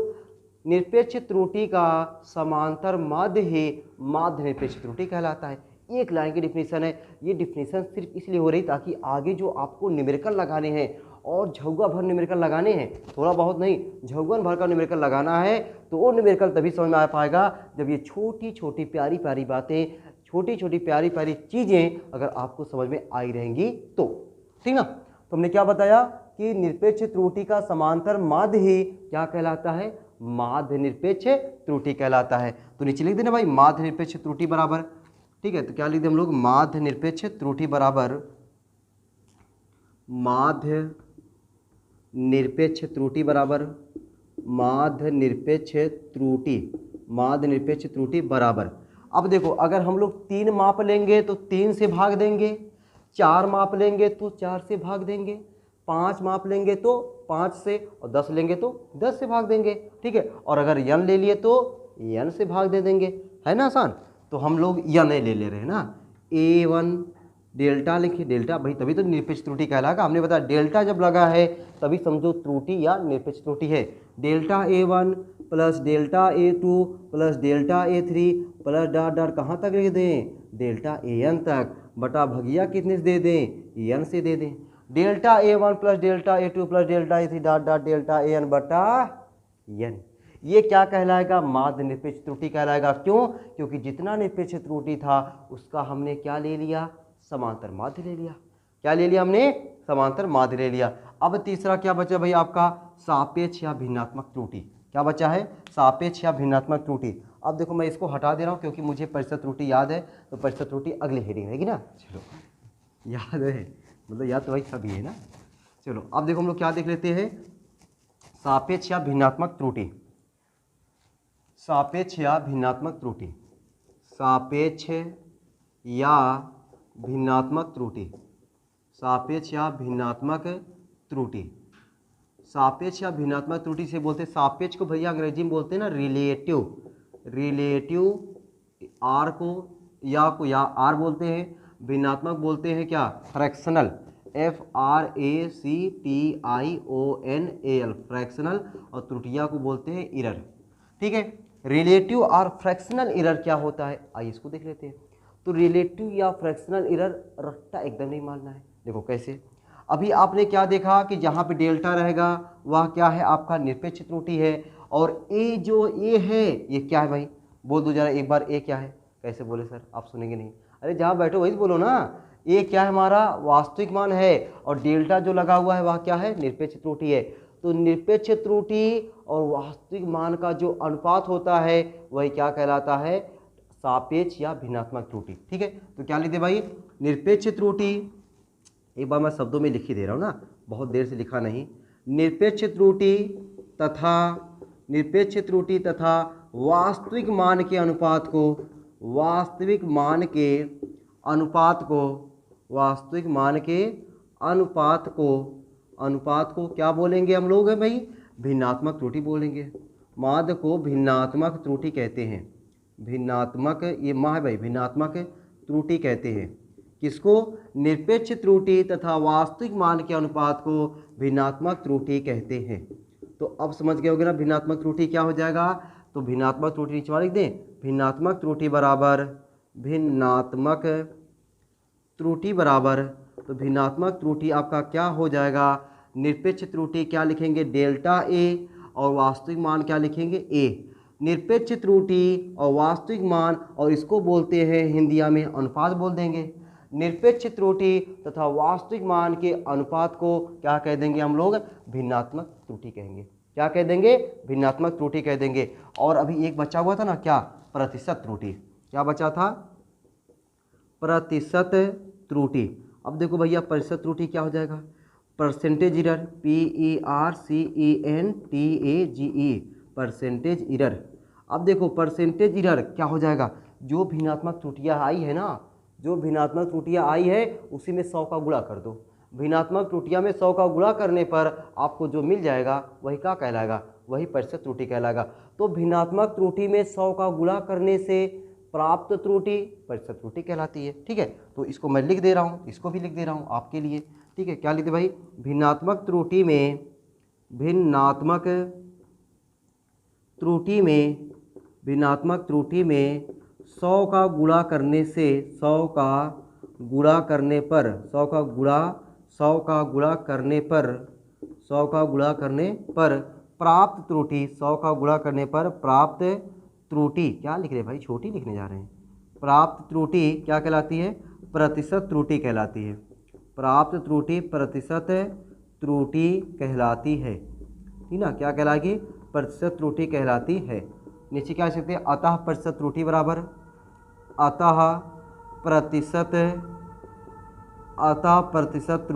निरपेक्ष त्रुटि का समांतर माध्य ही माध्य निरपेक्ष त्रुटि कहलाता है। एक लाइन की डिफिनीशन है। ये डिफिनीशन सिर्फ इसलिए हो रही ताकि आगे जो आपको न्यूमेरिकल लगाने हैं और झउगा भर न्यूमेरिकल लगाने हैं, थोड़ा बहुत नहीं, झउगन भर का न्यूमेरिकल लगाना है, तो वो न्यूमेरिकल तभी समझ में आ पाएगा जब ये छोटी छोटी प्यारी प्यारी बातें, छोटी छोटी प्यारी प्यारी चीज़ें अगर आपको समझ में आई रहेंगी तो, ठीक ना। तो हमने क्या बताया कि निरपेक्ष त्रुटि का समांतर माध्य ही क्या कहलाता है, माध्य निरपेक्ष त्रुटि कहलाता है। तो नीचे लिख देना भाई, माध्य निरपेक्ष त्रुटि बराबर, ठीक है। तो क्या लिख दें हम लोग, माध्य निरपेक्ष त्रुटि बराबर माध्य निरपेक्ष त्रुटि बराबर माध्य निरपेक्ष त्रुटि, माध्य निरपेक्ष त्रुटि बराबर। अब देखो अगर हम लोग 3 माप लेंगे तो 3 से भाग देंगे, 4 माप लेंगे तो 4 से भाग देंगे, 5 माप लेंगे तो 5 से, और 10 लेंगे तो 10 से भाग देंगे, ठीक है। और अगर n ले लिए तो n से भाग दे देंगे, है ना आसान। तो हम लोग n ले रहे हैं ना, A1 डेल्टा लिखिए, डेल्टा भाई तभी तो निरपेक्ष त्रुटि कहलाएगा। हमने बताया डेल्टा जब लगा है तभी समझो त्रुटि या निरपेक्ष त्रुटि है। Delta A1 plus delta A2 plus delta A3 plus dot dot कहाँ तक लिख दें, डेल्टा AN तक, बटा भगिया कितने से दे दें, n से दे दें। Delta A1 plus delta A2 plus delta A3 dot dot delta AN बटा n। ये क्या कहलाएगा, माध्य निरपेक्ष त्रुटि कहलाएगा। क्यों, क्योंकि जितना निरपेक्ष त्रुटि था उसका हमने क्या ले लिया, समांतर माध्य ले लिया। क्या ले लिया हमने, समांतर माध्य ले लिया। अब तीसरा क्या बचा भाई आपका, सापेक्ष या भिन्नात्मक त्रुटि। क्या बचा है, सापेक्ष या भिन्नात्मक त्रुटि। अब देखो मैं इसको हटा दे रहा हूँ क्योंकि मुझे परिशुद्ध त्रुटि याद है, तो परिशुद्ध त्रुटि अगली हेडिंग रहेगी ना। चलो याद है, मतलब याद तो भाई सभी है ना। चलो अब देखो हम लोग क्या देख लेते हैं, सापेक्ष या भिन्नात्मक त्रुटि। सापेक्ष या भिन्नात्मक त्रुटि, सापेक्ष या भिन्नात्मक त्रुटि, सापेक्ष या भिन्नात्मक त्रुटि। सापेक्ष या भिन्नात्मक त्रुटि से बोलते हैं, सापेक्ष को भैया अंग्रेजी में बोलते हैं ना रिलेटिव, रिलेटिव आर को या आर बोलते हैं, भिन्नात्मक बोलते हैं क्या, फ्रैक्शनल, FRACTIONAL, फ्रैक्शनल, और त्रुटियां को बोलते हैं इरर। ठीक है, रिलेटिव और फ्रैक्शनल इरर क्या होता है, आइए इसको देख लेते हैं। तो रिलेटिव या फ्रैक्शनल इरर रट्टा एकदम नहीं मानना है। देखो कैसे, अभी आपने क्या देखा कि जहाँ पे डेल्टा रहेगा वह क्या है आपका निरपेक्ष त्रुटि है, और ए जो ए है ये क्या है भाई, बोल दो जरा एक बार, ए क्या है, कैसे बोले सर, आप सुनेंगे नहीं, अरे जहाँ बैठो वही बोलो ना। ए क्या है हमारा, वास्तविक मान है, और डेल्टा जो लगा हुआ है वह क्या है, निरपेक्ष त्रुटि है। तो निरपेक्ष त्रुटि और वास्तविक मान का जो अनुपात होता है वही क्या कहलाता है, सापेक्ष या भिन्नात्मक त्रुटि। ठीक है, तो क्या लिखते भाई, निरपेक्ष त्रुटि, एक बार मैं शब्दों में लिख ही दे रहा हूँ ना, बहुत देर से लिखा नहीं। निरपेक्ष त्रुटि तथा वास्तविक मान के अनुपात को, वास्तविक मान के अनुपात को क्या बोलेंगे हम लोग है भाई, भिन्नात्मक त्रुटि बोलेंगे। माध्य को भिन्नात्मक त्रुटि कहते हैं, भिन्नात्मक, ये माह है भाई, भिन्नात्मक त्रुटि कहते हैं किसको, निरपेक्ष त्रुटि तथा वास्तविक मान के अनुपात को भिन्नात्मक त्रुटि कहते हैं। तो अब समझ गए होगे ना भिन्नात्मक त्रुटि क्या हो जाएगा, तो भिन्नात्मक त्रुटि नीचे लिख दें, भिन्नात्मक त्रुटि बराबर, तो भिन्नात्मक त्रुटि आपका क्या हो जाएगा, निरपेक्ष त्रुटि क्या लिखेंगे, डेल्टा ए, और वास्तविक मान क्या लिखेंगे, ए। निरपेक्ष त्रुटि और वास्तविक मान, और इसको बोलते हैं हिंदिया में अनुपात बोल देंगे। निरपेक्ष त्रुटि तथा वास्तविक मान के अनुपात को क्या कह देंगे हम लोग, भिन्नात्मक त्रुटि कहेंगे। क्या कह देंगे, भिन्नात्मक त्रुटि कह देंगे। और अभी एक बचा हुआ था ना क्या, प्रतिशत त्रुटि, क्या बचा था, प्रतिशत त्रुटि। अब देखो भैया प्रतिशत त्रुटि क्या हो जाएगा, percentage error, PERCENTAGE, percentage error. अब देखो परसेंटेज इरर क्या हो जाएगा, जो भिन्नात्मक त्रुटियाँ आई है ना, जो भिन्नात्मक त्रुटियाँ आई है उसी में 100 का गुणा कर दो। भिन्नात्मक त्रुटियाँ में 100 का गुणा करने पर आपको जो मिल जाएगा वही क्या कहलाएगा, वही प्रतिशत त्रुटि कहलाएगा। तो भिन्नात्मक त्रुटि में 100 का गुणा करने से प्राप्त त्रुटि प्रतिशत त्रुटि कहलाती है। ठीक है, तो इसको मैं लिख दे रहा हूँ, इसको भी लिख दे रहा हूँ आपके लिए। ठीक है, क्या लिखते भाई, भिन्नात्मक त्रुटि में 100 का गुणा करने से, 100 का गुणा करने पर प्राप्त त्रुटि, 100 का गुणा करने पर प्राप्त त्रुटि, क्या लिख रहे भाई, छोटी लिखने जा रहे हैं, प्राप्त त्रुटि क्या कहलाती है, प्रतिशत त्रुटि कहलाती है। प्राप्त त्रुटि प्रतिशत त्रुटि कहलाती है, ठीक ना, क्या कहलाएगी, प्रतिशत त्रुटि कहलाती है। नीचे क्या लिख सकते हैं, अतः प्रतिशत त्रुटि बराबर, अतः प्रतिशत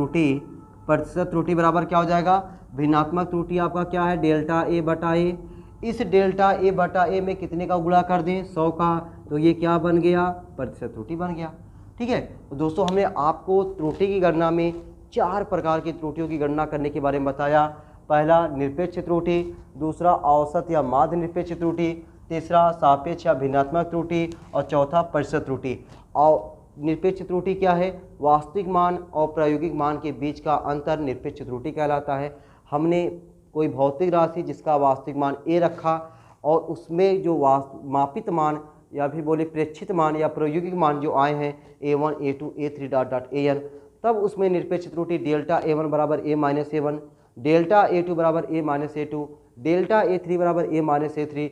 त्रुटि बराबर क्या हो जाएगा, भिन्नात्मक त्रुटि आपका क्या है, डेल्टा ए बटा ए। इस डेल्टा ए बटा ए में कितने का गुणा कर दें, 100 का, तो ये क्या बन गया, प्रतिशत त्रुटि बन गया। ठीक है, तो दोस्तों हमने आपको त्रुटि की गणना में 4 प्रकार की त्रुटियों की गणना करने के बारे में बताया। पहला निरपेक्ष त्रुटि, दूसरा औसत या माध्य निरपेक्ष त्रुटि, तीसरा सापेक्ष या भिन्नात्मक त्रुटि, और चौथा प्रतिशत त्रुटि। और निरपेक्ष त्रुटि क्या है, वास्तविक मान और प्रायोगिक मान के बीच का अंतर निरपेक्ष त्रुटि कहलाता है। हमने कोई भौतिक राशि जिसका वास्तविक मान ए रखा और उसमें जो मापित मान या भी बोले प्रेक्षित मान या प्रायोगिक मान जो आए हैं A1, A2, A3 .AN, तब उसमें निरपेक्ष त्रुटि डेल्टा A1 बराबर A-A1, डेल्टा A2 बराबर A-A2, डेल्टा A3 बराबर A-A3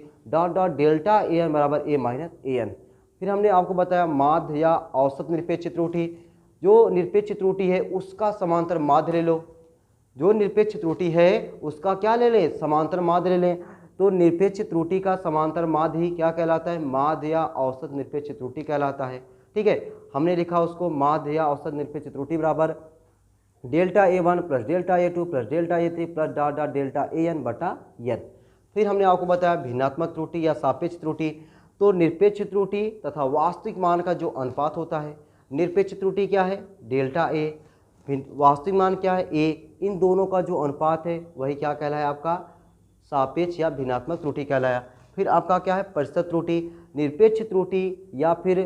डेल्टा AN बराबर A-AN। फिर हमने आपको बताया माध्य या औसत निरपेक्ष त्रुटि, जो निरपेक्ष त्रुटि है उसका समांतर माध्य ले लो। जो निरपेक्ष त्रुटि है उसका क्या ले लें, समांतर माध्य ले लें। तो निरपेक्ष त्रुटि का समांतर माध्य ही क्या कहलाता है, माध्य या औसत निरपेक्ष त्रुटि कहलाता है। ठीक है, हमने लिखा उसको माध्य या औसत निरपेक्ष त्रुटि बराबर delta A1 plus delta A2 plus delta A3 plus dot dot delta AN बटा n। फिर हमने आपको बताया भिन्नात्मक त्रुटि या सापेक्ष त्रुटि। तो निरपेक्ष त्रुटि तथा वास्तविक मान का जो अनुपात होता है, निरपेक्ष त्रुटि क्या है, डेल्टा A, वास्तविक मान क्या है, A, इन दोनों का जो अनुपात है वही क्या कहलाया आपका सापेक्ष या भिन्नात्मक त्रुटि कहलाया। फिर आपका क्या है प्रतिशत त्रुटि, निरपेक्ष त्रुटि या फिर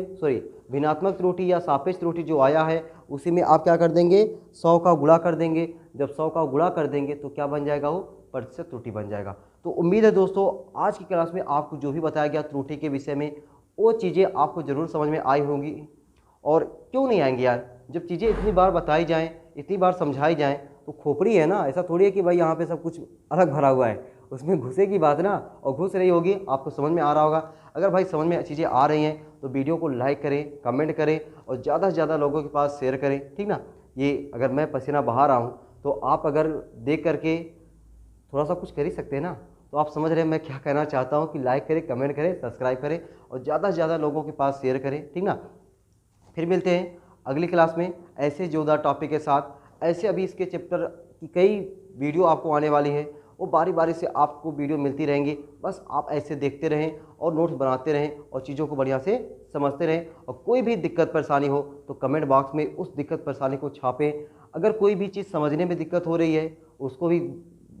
भिन्नात्मक त्रुटि या सापेक्ष त्रुटि जो आया है उसी में आप क्या कर देंगे 100 का गुणा कर देंगे। जब 100 का गुणा कर देंगे तो क्या बन जाएगा, वो प्रतिशत त्रुटि बन जाएगा। तो उम्मीद है दोस्तों आज की क्लास में आपको जो भी बताया गया त्रुटि के विषय में वो चीज़ें आपको ज़रूर समझ में आई होंगी। और क्यों नहीं आएंगी यार, जब चीज़ें इतनी बार बताई जाएँ, इतनी बार समझाई जाएँ तो खोपड़ी है ना, ऐसा थोड़ी है कि भाई यहाँ पे सब कुछ अलग भरा हुआ है, उसमें घुसे की बात ना, और घुस रही होगी, आपको समझ में आ रहा होगा। अगर भाई समझ में चीज़ें आ रही हैं तो वीडियो को लाइक करें, कमेंट करें और ज़्यादा से ज़्यादा लोगों के पास शेयर करें, ठीक ना। ये अगर मैं पसीना बहा रहा हूँ तो आप अगर देख करके थोड़ा सा कुछ कर ही सकते हैं ना, तो आप समझ रहे हैं मैं क्या कहना चाहता हूँ कि लाइक करें, कमेंट करें, सब्सक्राइब करें और ज़्यादा से ज़्यादा लोगों के पास शेयर करें, ठीक ना। फिर मिलते हैं अगली क्लास में ऐसे जोरदार टॉपिक के साथ। ऐसे अभी इसके चैप्टर की कई वीडियो आपको आने वाली है, वो बारी बारी से आपको वीडियो मिलती रहेंगी। बस आप ऐसे देखते रहें और नोट्स बनाते रहें और चीज़ों को बढ़िया से समझते रहें। और कोई भी दिक्कत परेशानी हो तो कमेंट बॉक्स में उस दिक्कत परेशानी को छापें। अगर कोई भी चीज़ समझने में दिक्कत हो रही है उसको भी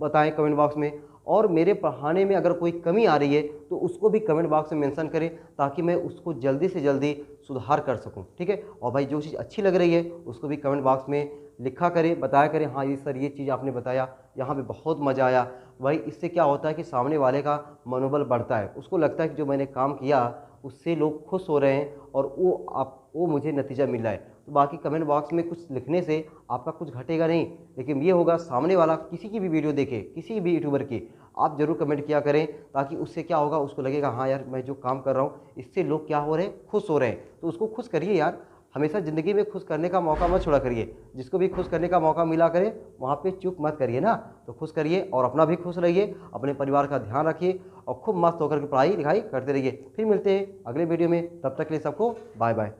बताएं कमेंट बॉक्स में, और मेरे पढ़ाने में अगर कोई कमी आ रही है तो उसको भी कमेंट बॉक्स में मेंशन करें ताकि मैं उसको जल्दी से जल्दी सुधार कर सकूं, ठीक है। और भाई जो चीज़ अच्छी लग रही है उसको भी कमेंट बॉक्स में लिखा करें, बताया करें, हाँ ये सर ये चीज़ आपने बताया, यहाँ पे बहुत मज़ा आया। भाई इससे क्या होता है कि सामने वाले का मनोबल बढ़ता है, उसको लगता है कि जो मैंने काम किया उससे लोग खुश हो रहे हैं और वो मुझे नतीजा मिल रहा है। तो बाकी कमेंट बॉक्स में कुछ लिखने से आपका कुछ घटेगा नहीं, लेकिन ये होगा सामने वाला किसी की भी वीडियो देखे, किसी भी यूट्यूबर की, आप ज़रूर कमेंट किया करें ताकि उससे क्या होगा, उसको लगेगा हाँ यार मैं जो काम कर रहा हूँ इससे लोग क्या हो रहे हैं, खुश हो रहे हैं। तो उसको खुश करिए यार, हमेशा ज़िंदगी में खुश करने का मौका मत छोड़ा करिए। जिसको भी खुश करने का मौका मिला करे वहाँ पे चुप मत करिए ना, तो खुश करिए और अपना भी खुश रहिए, अपने परिवार का ध्यान रखिए और खूब मस्त होकर के पढ़ाई लिखाई करते रहिए। फिर मिलते हैं अगले वीडियो में, तब तक के लिए सबको बाय बाय।